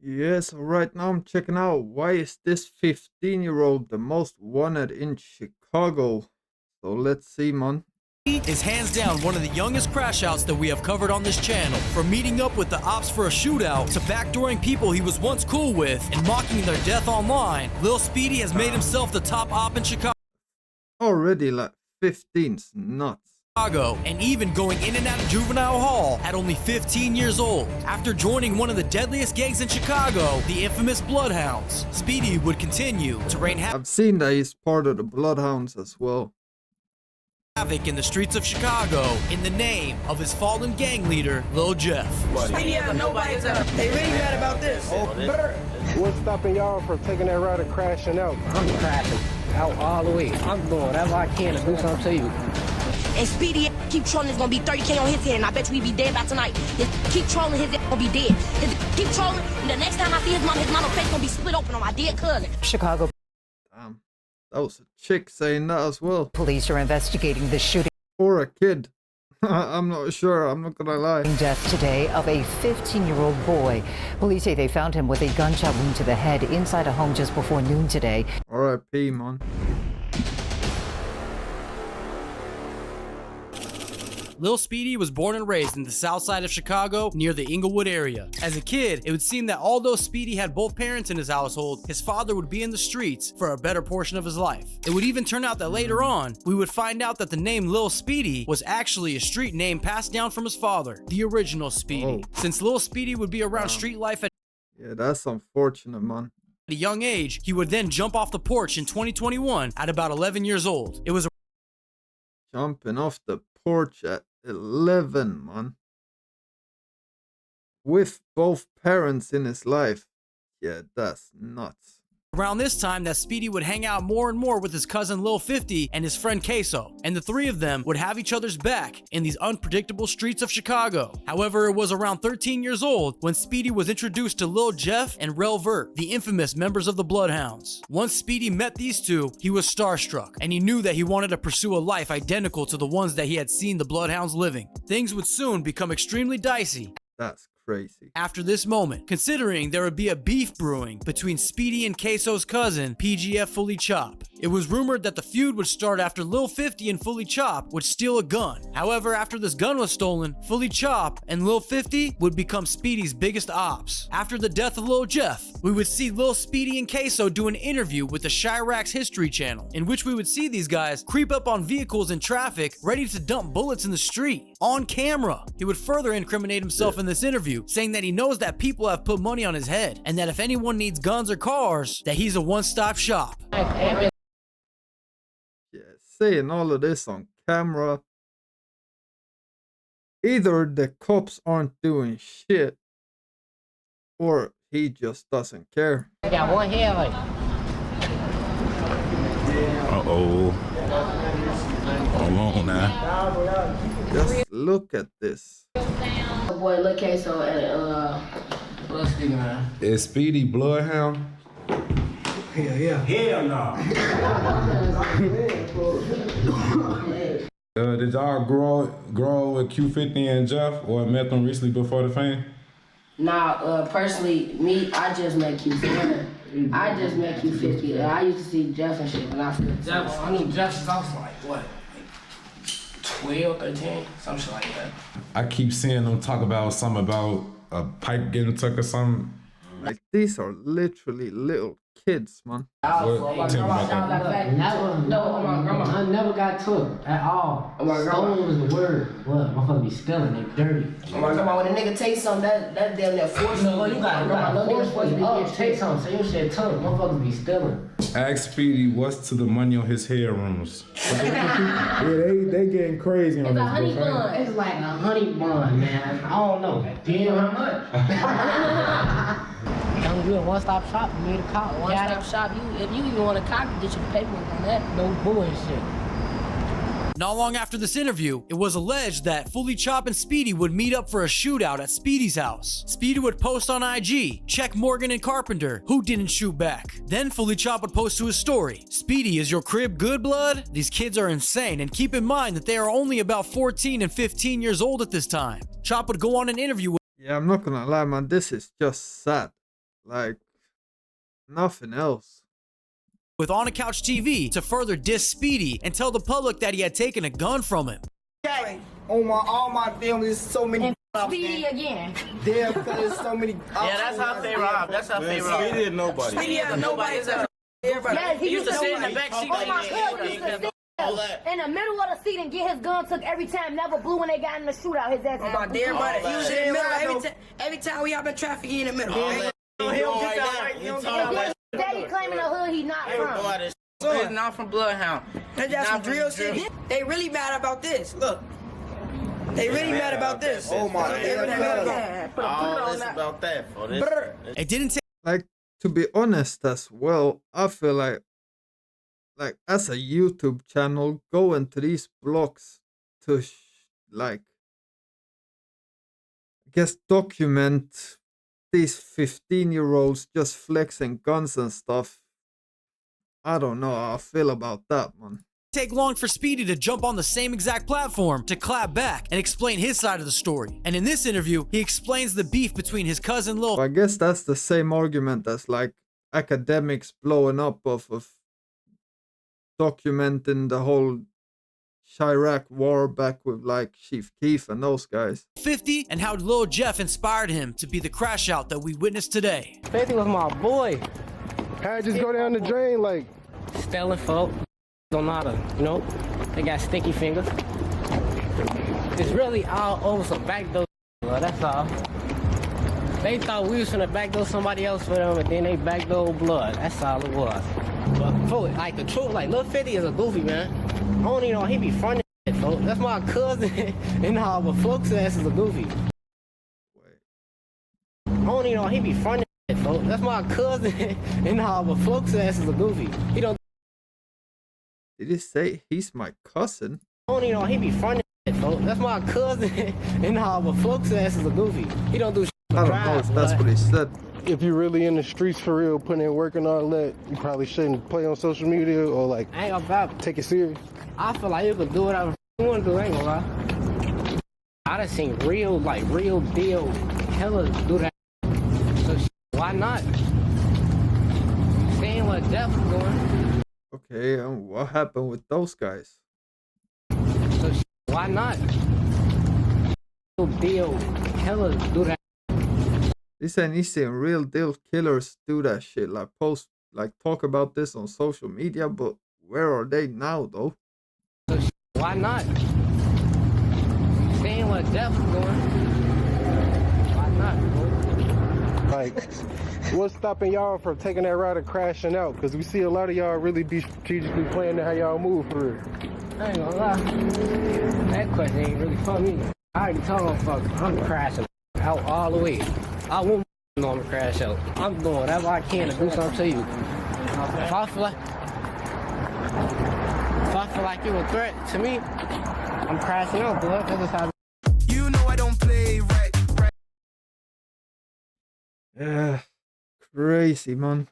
Yes, right now I'm checking out why is this 15-year-old the most wanted in Chicago. So let's see, man. Is hands down one of the youngest crash outs that we have covered on this channel. From meeting up with the ops for a shootout to backdooring people he was once cool with and mocking their death online, Lil Speedy has made himself the top op in Chicago. Already like 15's nuts. And even going in and out of juvenile hall at only 15 years old. After joining one of the deadliest gangs in Chicago, the infamous Bloodhounds, Speedy would continue to rain I've seen that he's part of the Bloodhounds as well. havoc in the streets of Chicago in the name of his fallen gang leader, Lil Jeff. They really mad about this. What's stopping y'all from taking that route and crashing out? I'm crashing out all the way. I'm doing whatever I can to do something to you. And Speedy keep trolling, it's gonna be 30K on his head, and I bet you he be dead by tonight. Keep trolling, his gonna be dead. Keep trolling, and the next time I see his mama face gonna be split open on my dead cousin. Chicago Damn, that was a chick saying that as well. police are investigating the shooting Or a kid. I'm not sure, I'm not gonna lie. death today of a 15-year-old boy. Police say they found him with a gunshot wound to the head inside a home just before noon today. R.I.P. man. Lil Speedy was born and raised in the south side of Chicago near the Inglewood area. As a kid, it would seem that although Speedy had both parents in his household, his father would be in the streets for a better portion of his life. It would even turn out that later on, we would find out that the name Lil Speedy was actually a street name passed down from his father, the original Speedy. Since Lil Speedy would be around street life at Yeah, that's unfortunate, man. a young age, he would then jump off the porch in 2021 at about 11 years old. It was Jumping off the porch at 11, man. With both parents in his life. Yeah, that's nuts. around this time that Speedy would hang out more and more with his cousin Lil 50 and his friend Queso, and the three of them would have each other's back in these unpredictable streets of Chicago. However, it was around 13 years old when Speedy was introduced to Lil Jeff and Rel Vert, the infamous members of the Bloodhounds. Once Speedy met these two, he was starstruck, and he knew that he wanted to pursue a life identical to the ones that he had seen the Bloodhounds living. Things would soon become extremely dicey That's crazy. after this moment, considering there would be a beef brewing between Speedy and Queso's cousin, PGF Fully Chop. It was rumored that the feud would start after Lil 50 and Fully Chop would steal a gun. However, after this gun was stolen, Fully Chop and Lil 50 would become Speedy's biggest ops. After the death of Lil Jeff, we would see Lil Speedy and Queso do an interview with the Chirac's History Channel, in which we would see these guys creep up on vehicles in traffic, ready to dump bullets in the street, on camera. He would further incriminate himself in this interview, saying that he knows that people have put money on his head, and that if anyone needs guns or cars, that he's a one-stop shop. Yeah, saying all of this on camera. Either the cops aren't doing shit, or he just doesn't care. I got one head. Uh-oh. Hold on now. Just look at this. Boy, look, Queso, and What's speaking, man? Is Speedy Bloodhound? Hell yeah. Hell no. Did y'all grow with Q50 and Jeff, or met them recently before the fame? Nah, personally, me, I just met Q50. I just met Q50. I used to see Jeff and shit when I first. I knew Jeff since I was like, what? 12, 13, some shit like that. I keep seeing them talk about something about a pipe getting took or something. Like, these are literally little kids, man. Tell me about that. I never got took at all. Stolen was the word. What? Motherfuckers be stealing, they dirty. Come on, when a nigga take something, that damn near force. No, you gotta force me to take something. So you shit took. Motherfuckers be stealing. Ask Speedy what's to the money on his hair rooms. Yeah, they getting crazy on It's this. a honey bun. It's like a honey bun, man. I don't know. Damn, how much? You a one-stop shop, you need a cop. One-stop shop. If you even want a copy, get your paperwork on that. No bullshit. Not long after this interview, it was alleged that Fully Chop and Speedy would meet up for a shootout at Speedy's house. Speedy would post on IG, check Morgan and Carpenter, who didn't shoot back. Then Fully Chop would post to his story, Speedy, is your crib good, blood? These kids are insane, and keep in mind that they are only about 14 and 15 years old at this time. Chop would go on an interview with Yeah, I'm not gonna lie, man. This is just sad. Like nothing else. with On a Couch TV to further diss Speedy and tell the public that he had taken a gun from him. On all my family, so many. Speedy again. There, because there's so many. Yeah, that's how they rob. That's how they rob. Speedy and nobody. Speedy has nobody's ever. Everybody. Yes, he used to sit in the back seat Oh, my like cousin used to sit in the middle of the seat and get his gun took every time. Never blew when they got in the shootout. His ass Oh my was dear buddy, he was in the All middle every time we hop in traffic, he in the middle. He don't get that. He don't get Daddy claiming the hood he not from. He's not from Bloodhound. They got some drill shit. They really mad about this. Look. They really mad about this. Oh my god. All this about that. For this. It didn't take Like, to be honest as well, I feel like as a YouTube channel, going to these blogs to like, I guess, document these 15-year-olds just flexing guns and stuff. I don't know how I feel about that, man. take long for Speedy to jump on the same exact platform to clap back and explain his side of the story. And in this interview, he explains the beef between his cousin Lil. I guess that's the same argument as like academics blowing up off of documenting the whole Chirac war back with like Chief Keef and those guys. 50 and how Lil Jeff inspired him to be the crash out that we witnessed today. 50 was my boy. How it just go down the drain like? Stealing folk. Don't know how to, you know, they got sticky fingers. It's really all over some backdoor, that's all. They thought we was gonna backdoor somebody else for them, and then they backdoor blood. That's all it was. But for like the truth, like Lil 50 is a goofy man. I don't even know he be fronting shit, folks. That's my cousin, and all, but folks ass is a goofy. I don't even know he be fronting shit, folks. That's my cousin, and all, but folks ass is a goofy. He don't. Did he say he's my cousin? I don't even know he be fronting shit, folks. That's my cousin, and all, but folks ass is a goofy. He don't do shit. I don't know if that's what he said. If you're really in the streets for real, putting in work and all that, you probably shouldn't play on social media or like I ain't about take it serious. I feel like you could do whatever you want to do, I ain't gonna lie. I done seen real deal killers do that. So why not? Seeing what Jeff is doing. Okay, and what happened with those guys? So why not? Real deal killers do that. This ain't easy and real deal killers do that shit. Like post, like talk about this on social media, but where are they now though? So why not? Seeing what Jeff is doing. Why not, bro? Like, what's stopping y'all from taking that route and crashing out? Because we see a lot of y'all really be strategically planning how y'all move for real. I ain't gonna lie. That question ain't really for me. I already told him, fuck, I'm crashing out all the way. I won't know to crash out. I'm doing whatever I can to do something to you. If I feel like you're a threat to me, I'm crashing out, blood. That's just how. You know I don't play right. Yeah, crazy, man.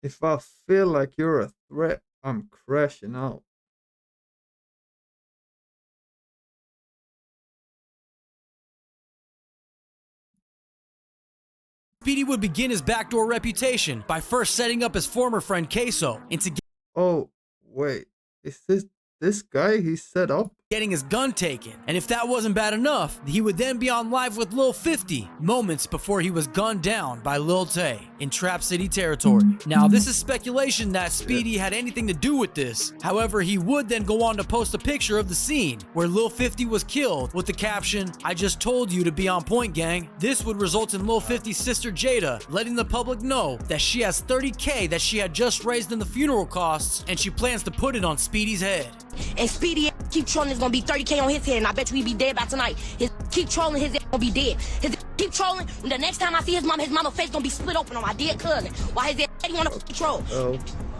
If I feel like you're a threat, I'm crashing out. Speedy would begin his backdoor reputation by first setting up his former friend Queso into Oh, wait. Is this guy he set up? getting his gun taken. And if that wasn't bad enough, he would then be on live with Lil 50 moments before he was gunned down by Lil Tay in Trap City territory. Now, this is speculation that Speedy had anything to do with this. However, he would then go on to post a picture of the scene where Lil 50 was killed with the caption, "I just told you to be on point, gang." This would result in Lil 50's sister Jada letting the public know that she has $30K that she had just raised in the funeral costs, and she plans to put it on Speedy's head. And Speedy keep trolling, it's gonna be 30K on his head, and I bet you he be dead by tonight. Keep trolling, his gonna be dead. Keep trolling, and the next time I see his mama face gonna be split open on my dead cousin. Why his he wanna troll?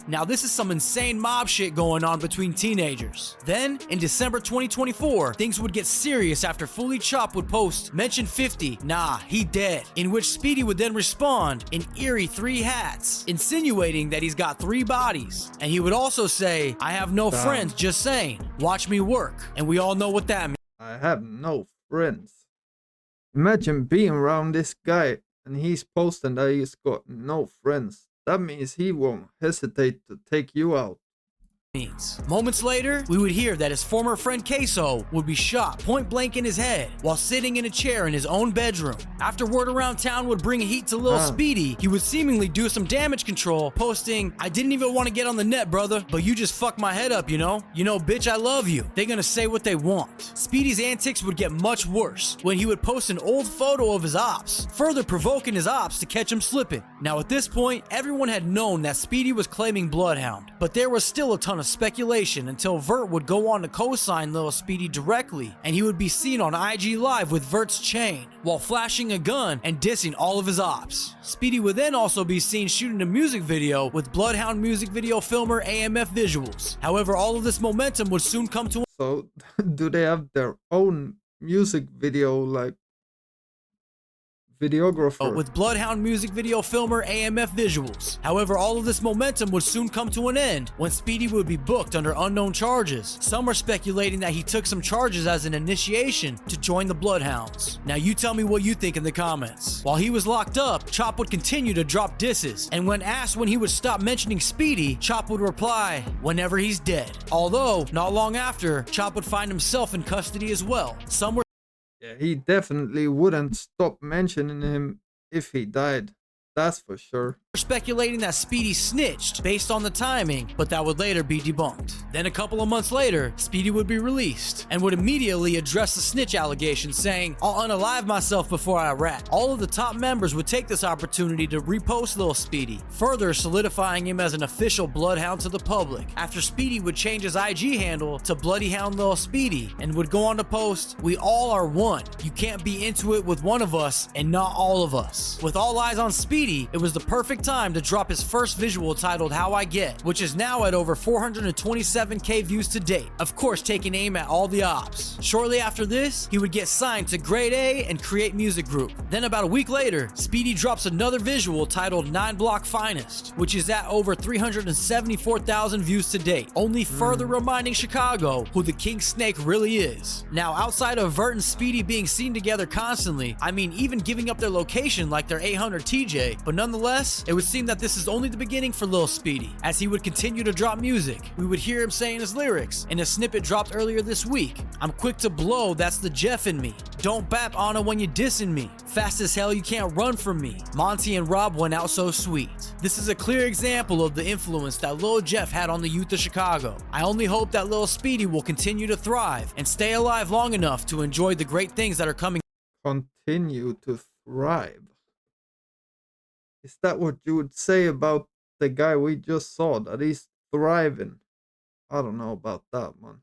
Now, this is some insane mob shit going on between teenagers. Then, in December 2024, things would get serious after Fully Chop would post, "Mention 50, nah, he dead," in which Speedy would then respond in eerie 3 hats, insinuating that he's got 3 bodies. And he would also say, "I have no friends, just saying, watch me work." And we all know what that means. I have no friends. Imagine being around this guy and he's posting that he's got no friends. That means he won't hesitate to take you out. Moments later, we would hear that his former friend Queso would be shot point blank in his head while sitting in a chair in his own bedroom. After word around town would bring heat to Lil Speedy, he would seemingly do some damage control, posting, "I didn't even want to get on the net, brother, but you just fucked my head up, you know? You know, bitch, I love you." They're gonna say what they want. Speedy's antics would get much worse when he would post an old photo of his ops, further provoking his ops to catch him slipping. Now at this point, everyone had known that Speedy was claiming Bloodhound, but there was still a ton of speculation until Vert would go on to co-sign Lil Speedy directly, and he would be seen on IG Live with Vert's chain while flashing a gun and dissing all of his ops. Speedy would then also be seen shooting a music video with Bloodhound music video filmer AMF Visuals. However, all of this momentum would soon come to So, do they have their own music video, like, videographer? with Bloodhound music video filmer AMF Visuals. However, all of this momentum would soon come to an end when Speedy would be booked under unknown charges. Some are speculating that he took some charges as an initiation to join the Bloodhounds. Now you tell me what you think in the comments. While he was locked up, Chop would continue to drop disses, and when asked when he would stop mentioning Speedy, Chop would reply, "Whenever he's dead." Although, not long after, Chop would find himself in custody as well. Some were Yeah, he definitely wouldn't stop mentioning him if he died. That's for sure. speculating that Speedy snitched based on the timing, but that would later be debunked. Then a couple of months later, Speedy would be released and would immediately address the snitch allegations, saying, "I'll unalive myself before I rat." All of the top members would take this opportunity to repost Lil Speedy, further solidifying him as an official Bloodhound to the public. After Speedy would change his IG handle to Bloody Hound Lil Speedy and would go on to post, "We all are one. You can't be into it with one of us and not all of us." With all eyes on Speedy, it was the perfect time to drop his first visual titled How I Get, which is now at over 427k views to date, of course taking aim at all the ops. Shortly after this, he would get signed to Grade A and Create Music Group. Then about a week later, Speedy drops another visual titled 9 Block Finest, which is at over 374,000 views to date, only further reminding Chicago who the King Snake really is. Now, outside of Vert and Speedy being seen together constantly, I mean even giving up their location like their 800 TJ, but nonetheless, it would seem that this is only the beginning for Lil Speedy, as he would continue to drop music. We would hear him saying his lyrics in a snippet dropped earlier this week. "I'm quick to blow, that's the Jeff in me. Don't bap Anna when you dissing me. Fast as hell, you can't run from me. Monty and Rob went out so sweet." This is a clear example of the influence that Lil Jeff had on the youth of Chicago. I only hope that Lil Speedy will continue to thrive and stay alive long enough to enjoy the great things that are coming. Continue to thrive. Is that what you would say about the guy we just saw, that he's thriving? I don't know about that, man.